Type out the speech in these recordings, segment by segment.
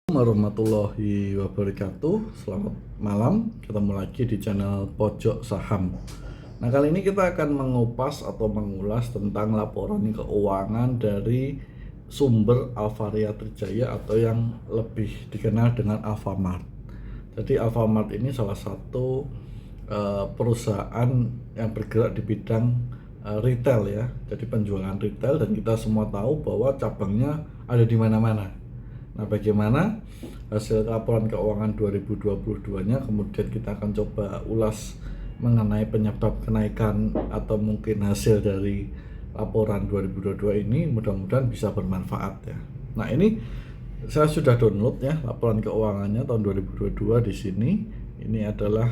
Warahmatullahi wabarakatuh. Selamat malam, ketemu lagi di channel Pojok Saham. Nah, kali ini kita akan mengupas atau mengulas tentang laporan keuangan dari sumber Alvaria Trijaya atau yang lebih dikenal dengan Alfamart. Jadi Alfamart ini salah satu perusahaan yang bergerak di bidang retail ya. Jadi penjualan retail, dan kita semua tahu bahwa cabangnya ada di mana-mana. Nah, bagaimana hasil laporan keuangan 2022-nya, kemudian kita akan coba ulas mengenai penyebab kenaikan atau mungkin hasil dari laporan 2022 ini. Mudah-mudahan bisa bermanfaat ya. Nah, ini saya sudah download ya laporan keuangannya tahun 2022 di sini. Ini adalah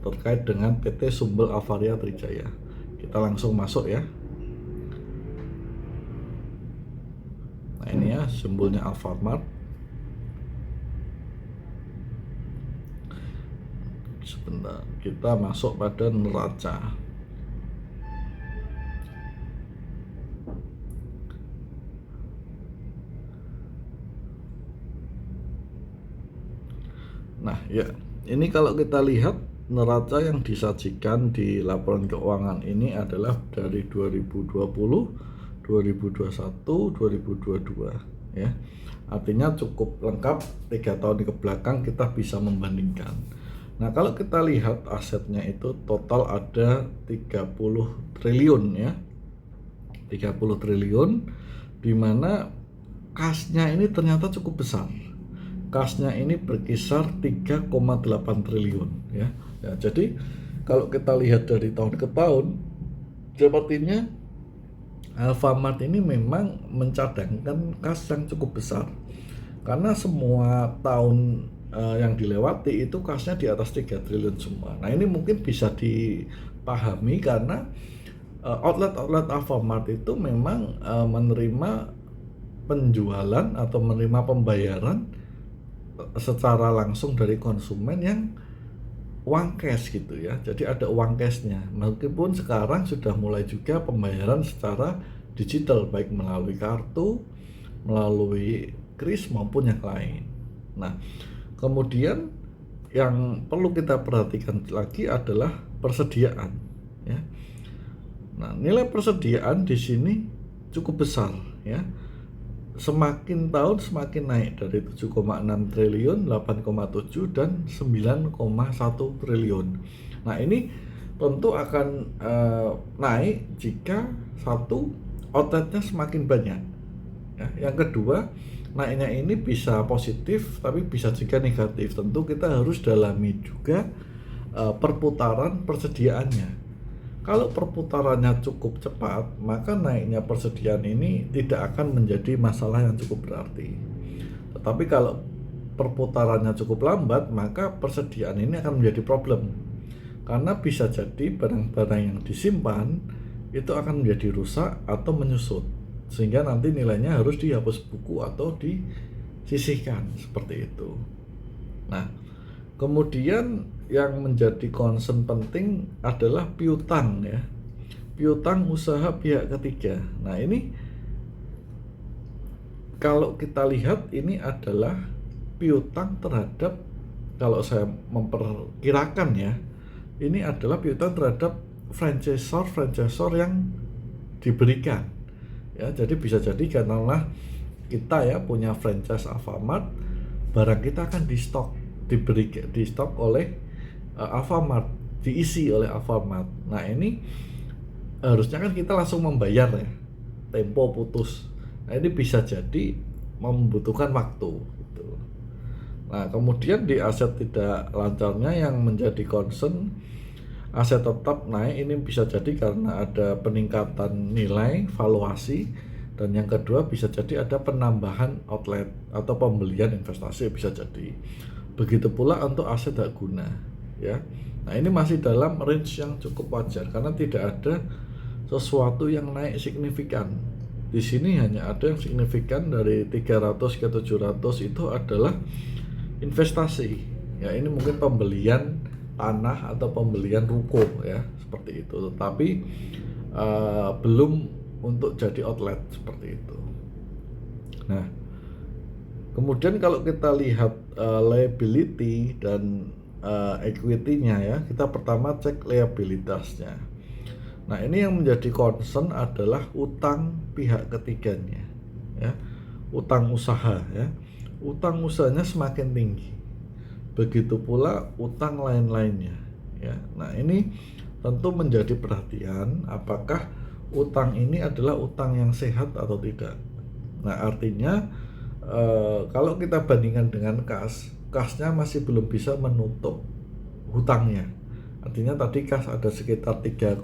terkait dengan PT Sumber Alvaria Trijaya. Kita langsung masuk ya. Nah, ini ya simbolnya Alfamart. Sebentar, kita masuk pada neraca. Nah ya, ini kalau kita lihat neraca yang disajikan di laporan keuangan ini adalah dari 2020, 2021, 2022 ya. Artinya cukup lengkap, 3 tahun ke belakang kita bisa membandingkan. Nah, kalau kita lihat asetnya itu total ada 30 triliun ya. 30 triliun, di mana kasnya ini ternyata cukup besar. Kasnya ini berkisar 3,8 triliun ya. Jadi kalau kita lihat dari tahun ke tahun, sepertinya Alfamart ini memang mencadangkan kas yang cukup besar, karena semua tahun yang dilewati itu kasnya di atas 3 triliun semua. Nah, ini mungkin bisa dipahami karena outlet-outlet Alfamart itu memang menerima penjualan atau menerima pembayaran secara langsung dari konsumen yang uang cash gitu ya. Jadi ada uang cashnya, meskipun sekarang sudah mulai juga pembayaran secara digital, baik melalui kartu, melalui kris maupun yang lain. Nah, kemudian yang perlu kita perhatikan lagi adalah persediaan ya. Nah, nilai persediaan di sini cukup besar ya. Semakin tahun semakin naik dari 7,6 triliun, 8,7 dan 9,1 triliun. Nah, ini tentu akan naik jika satu, outletnya semakin banyak ya. Yang kedua, naiknya ini bisa positif tapi bisa juga negatif. Tentu kita harus dalami juga perputaran persediaannya. Kalau perputarannya cukup cepat, maka naiknya persediaan ini tidak akan menjadi masalah yang cukup berarti. Tetapi kalau perputarannya cukup lambat, maka persediaan ini akan menjadi problem. Karena bisa jadi barang-barang yang disimpan itu akan menjadi rusak atau menyusut, sehingga nanti nilainya harus dihapus buku atau disisihkan seperti itu. Nah, kemudian yang menjadi concern penting adalah piutang ya. Piutang usaha pihak ketiga. Nah, ini kalau kita lihat ini adalah piutang terhadap, kalau saya memperkirakan ya, ini adalah piutang terhadap franchisor yang diberikan. Ya, jadi bisa jadi karena kita ya punya franchise Alfamart, barang kita akan di stok oleh Alfamart, diisi oleh Alfamart. Nah, ini harusnya kan kita langsung membayar ya, tempo putus. Nah, ini bisa jadi membutuhkan waktu gitu. Nah, kemudian di aset tidak lancarnya yang menjadi concern, aset tetap naik ini bisa jadi karena ada peningkatan nilai valuasi, dan yang kedua bisa jadi ada penambahan outlet atau pembelian investasi bisa jadi. Begitu pula untuk aset hak guna ya. Nah, ini masih dalam range yang cukup wajar karena tidak ada sesuatu yang naik signifikan. Di sini hanya ada yang signifikan dari 300 ke 700 itu adalah investasi. Ya, ini mungkin pembelian tanah atau pembelian ruko ya, seperti itu. Tetapi belum untuk jadi outlet seperti itu. Nah, Kemudian kalau kita lihat liability dan equity-nya ya, kita pertama cek liabilitasnya. Nah, ini yang menjadi concern adalah utang pihak ketiganya ya. Utang usaha ya. Utang usahanya semakin tinggi. Begitu pula utang lain-lainnya ya. Nah, ini tentu menjadi perhatian apakah utang ini adalah utang yang sehat atau tidak. Nah, artinya kalau kita bandingkan dengan kasnya masih belum bisa menutup hutangnya. Artinya tadi kas ada sekitar 3,8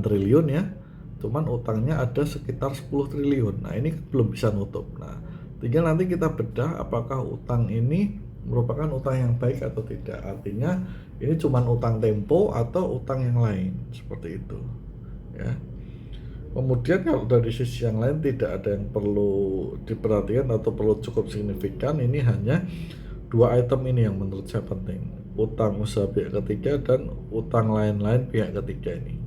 triliun ya, cuman utangnya ada sekitar 10 triliun. Nah, ini belum bisa nutup. Nah, tinggal nanti kita bedah apakah utang ini merupakan utang yang baik atau tidak. Artinya ini cuman utang tempo atau utang yang lain, seperti itu ya. Kemudian kalau dari sisi yang lain tidak ada yang perlu diperhatikan atau perlu cukup signifikan. Ini hanya dua item ini yang menurut saya penting, utang usaha pihak ketiga dan utang lain-lain pihak ketiga ini,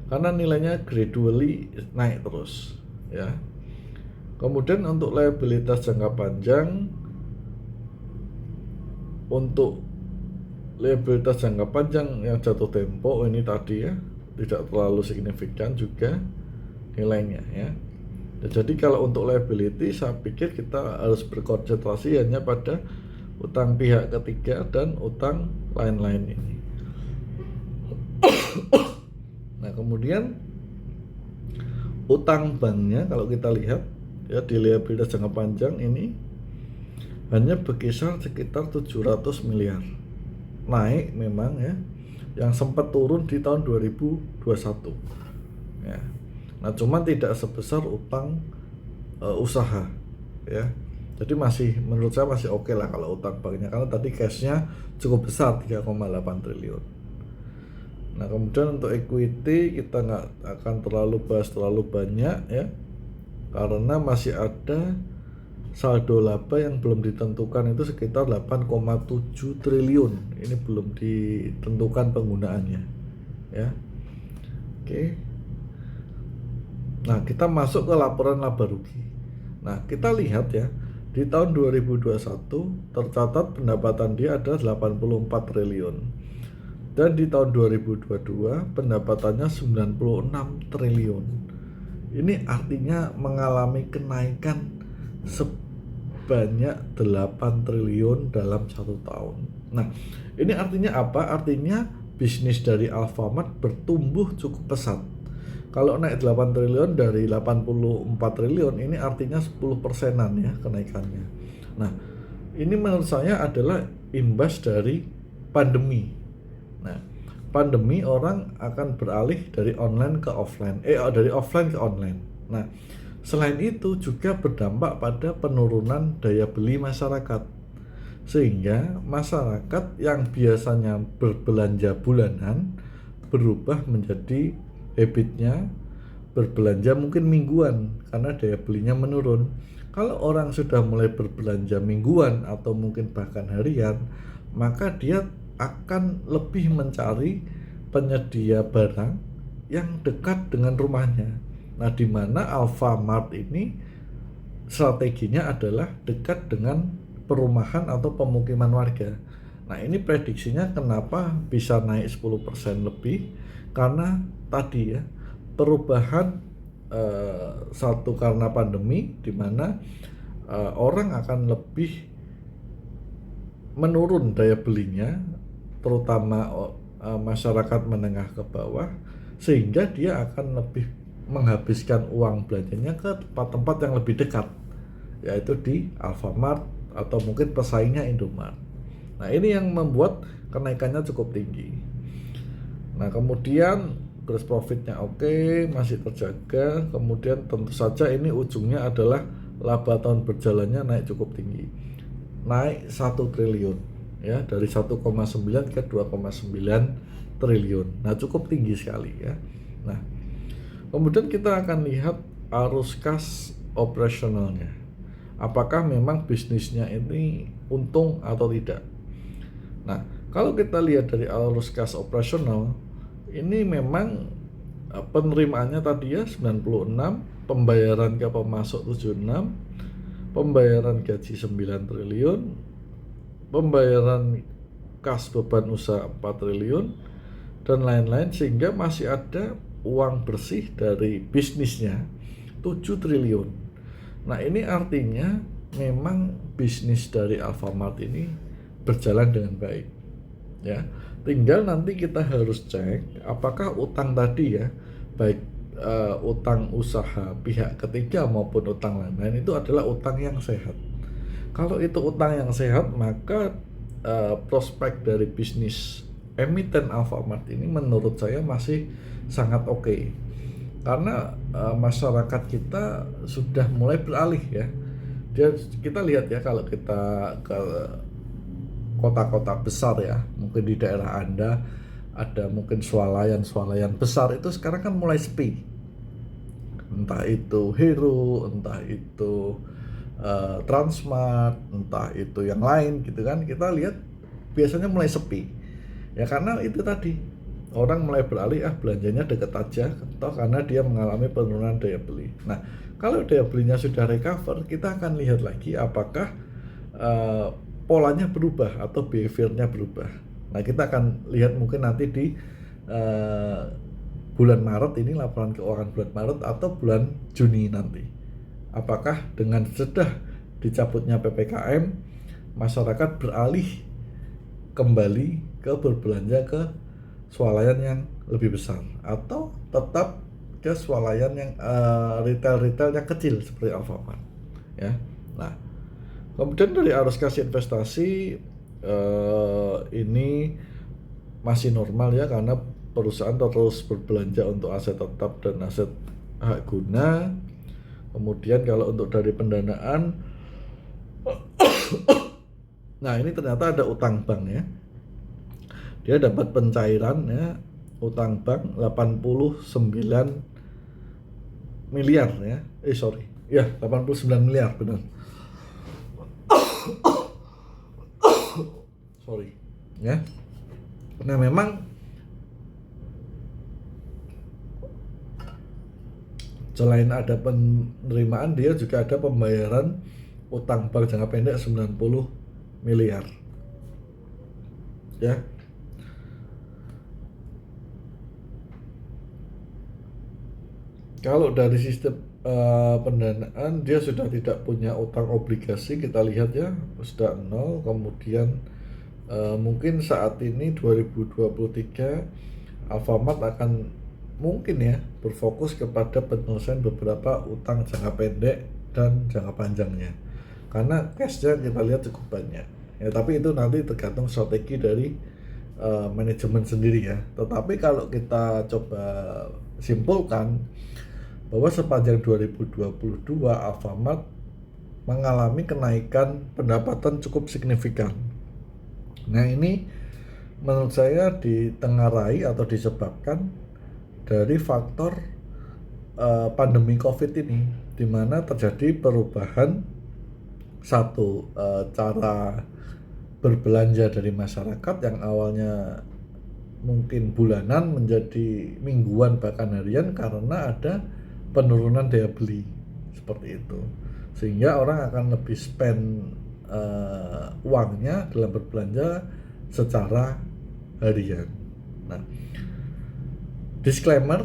karena nilainya gradually naik terus ya. Kemudian untuk liabilitas jangka panjang, untuk liabilitas jangka panjang yang jatuh tempo ini tadi ya, tidak terlalu signifikan juga nilainya ya. Jadi kalau untuk liability saya pikir kita harus berkonsentrasi hanya pada utang pihak ketiga dan utang lain-lain ini. Nah, kemudian utang banknya kalau kita lihat ya di liabilitas jangka panjang ini hanya berkisar sekitar 700 miliar. Naik memang ya, yang sempat turun di tahun 2021 ya. Nah, cuman tidak sebesar utang usaha ya. Jadi masih menurut saya masih oke lah kalau utang banknya, karena tadi cashnya cukup besar 3,8 triliun. Nah, kemudian untuk equity kita nggak akan terlalu bahas terlalu banyak ya, karena masih ada saldo laba yang belum ditentukan, itu sekitar 8,7 triliun. Ini belum ditentukan penggunaannya ya. Oke. Nah, kita masuk ke laporan laba rugi. Nah, kita lihat ya, di tahun 2021 tercatat pendapatan dia ada 84 triliun. Dan di tahun 2022 pendapatannya 96 triliun. Ini artinya mengalami kenaikan sebanyak 8 triliun dalam satu tahun. Nah, ini artinya apa? Artinya bisnis dari Alfamart bertumbuh cukup pesat. Kalau naik 8 triliun dari 84 triliun, ini artinya 10%-an ya kenaikannya. Nah, ini menurut saya adalah imbas dari pandemi. Nah, pandemi orang akan beralih dari online ke offline, dari offline ke online. Nah, selain itu juga berdampak pada penurunan daya beli masyarakat, sehingga masyarakat yang biasanya berbelanja bulanan berubah menjadi habitnya berbelanja mungkin mingguan karena daya belinya menurun. Kalau orang sudah mulai berbelanja mingguan atau mungkin bahkan harian, maka dia akan lebih mencari penyedia barang yang dekat dengan rumahnya. Nah, di mana Alfamart ini strateginya adalah dekat dengan perumahan atau pemukiman warga. Nah, ini prediksinya kenapa bisa naik 10% lebih, karena tadi ya, perubahan satu karena pandemi, di mana orang akan lebih menurun daya belinya, terutama masyarakat menengah ke bawah, sehingga dia akan lebih menghabiskan uang belanjanya ke tempat-tempat yang lebih dekat, yaitu di Alfamart atau mungkin pesaingnya Indomart. Nah, ini yang membuat kenaikannya cukup tinggi. Nah, kemudian gross profitnya oke, masih terjaga. Kemudian tentu saja ini ujungnya adalah laba tahun berjalannya naik cukup tinggi, naik 1 triliun ya, dari 1,9 ke 2,9 triliun. Nah, cukup tinggi sekali ya. Nah, kemudian kita akan lihat arus kas operasionalnya, apakah memang bisnisnya ini untung atau tidak. Nah, kalau kita lihat dari arus kas operasional, ini memang penerimaannya tadi ya 96, pembayaran ke pemasok 76, pembayaran gaji 9 triliun, pembayaran kas beban usaha 4 triliun, dan lain-lain, sehingga masih ada uang bersih dari bisnisnya 7 triliun. Nah, ini artinya memang bisnis dari Alfamart ini berjalan dengan baik. Ya, tinggal nanti kita harus cek apakah utang tadi ya, baik utang usaha pihak ketiga maupun utang lain-lain itu adalah utang yang sehat. Kalau itu utang yang sehat, maka prospek dari bisnis emiten Alfamart ini menurut saya masih sangat oke. Karena masyarakat kita sudah mulai beralih ya. Kita lihat ya, kalau kita ke kota-kota besar ya, mungkin di daerah Anda ada mungkin swalayan besar, itu sekarang kan mulai sepi. Entah itu Hero, entah itu Transmart, entah itu yang lain gitu kan, kita lihat biasanya mulai sepi ya, karena itu tadi orang mulai beralih belanjanya deket aja, atau karena dia mengalami penurunan daya beli. Nah, kalau daya belinya sudah recover, kita akan lihat lagi apakah polanya berubah atau behaviornya berubah. Nah, kita akan lihat mungkin nanti di bulan Maret ini, laporan keuangan bulan Maret atau bulan Juni nanti. Apakah dengan sudah dicabutnya PPKM, masyarakat beralih kembali ke berbelanja ke swalayan yang lebih besar, atau tetap ke swalayan yang retail yang kecil seperti Alfamart ya. Nah, kemudian dari arus kas investasi ini masih normal ya, karena perusahaan terus berbelanja untuk aset tetap dan aset hak guna. Kemudian kalau untuk dari pendanaan, nah ini ternyata ada utang bank ya. Dia dapat pencairan ya, utang bank 89 miliar ya. 89 miliar benar. Sorry ya. Nah, memang selain ada penerimaan, dia juga ada pembayaran utang bank jangka pendek 90 miliar ya. Kalau dari sistem pendanaan, dia sudah tidak punya utang obligasi, kita lihat ya, sudah 0. Kemudian mungkin saat ini 2023 Alfamart akan mungkin ya berfokus kepada penyelesaian beberapa utang jangka pendek dan jangka panjangnya, karena cashnya kita lihat cukup banyak ya. Tapi itu nanti tergantung strategi dari manajemen sendiri ya. Tetapi kalau kita coba simpulkan bahwa sepanjang 2022 Alfamart mengalami kenaikan pendapatan cukup signifikan. Nah, ini menurut saya ditengarai atau disebabkan dari faktor pandemi COVID ini, di mana terjadi perubahan satu cara berbelanja dari masyarakat yang awalnya mungkin bulanan menjadi mingguan bahkan harian, karena ada penurunan daya beli seperti itu, sehingga orang akan lebih spend uangnya dalam berbelanja secara harian. Nah, disclaimer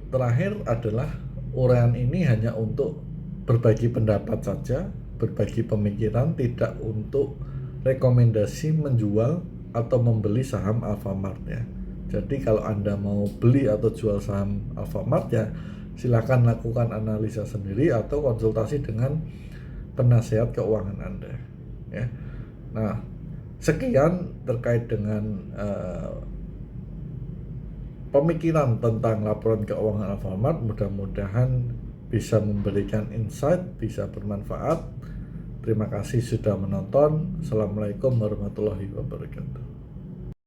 terakhir adalah uraian ini hanya untuk berbagi pendapat saja, berbagi pemikiran, tidak untuk rekomendasi menjual atau membeli saham Alfamart ya. Jadi kalau Anda mau beli atau jual saham Alfamart ya silakan lakukan analisa sendiri atau konsultasi dengan penasehat keuangan Anda ya. Nah, sekian terkait dengan pemikiran tentang laporan keuangan Alfamart. Mudah-mudahan bisa memberikan insight, bisa bermanfaat. Terima kasih sudah menonton. Assalamualaikum warahmatullahi wabarakatuh.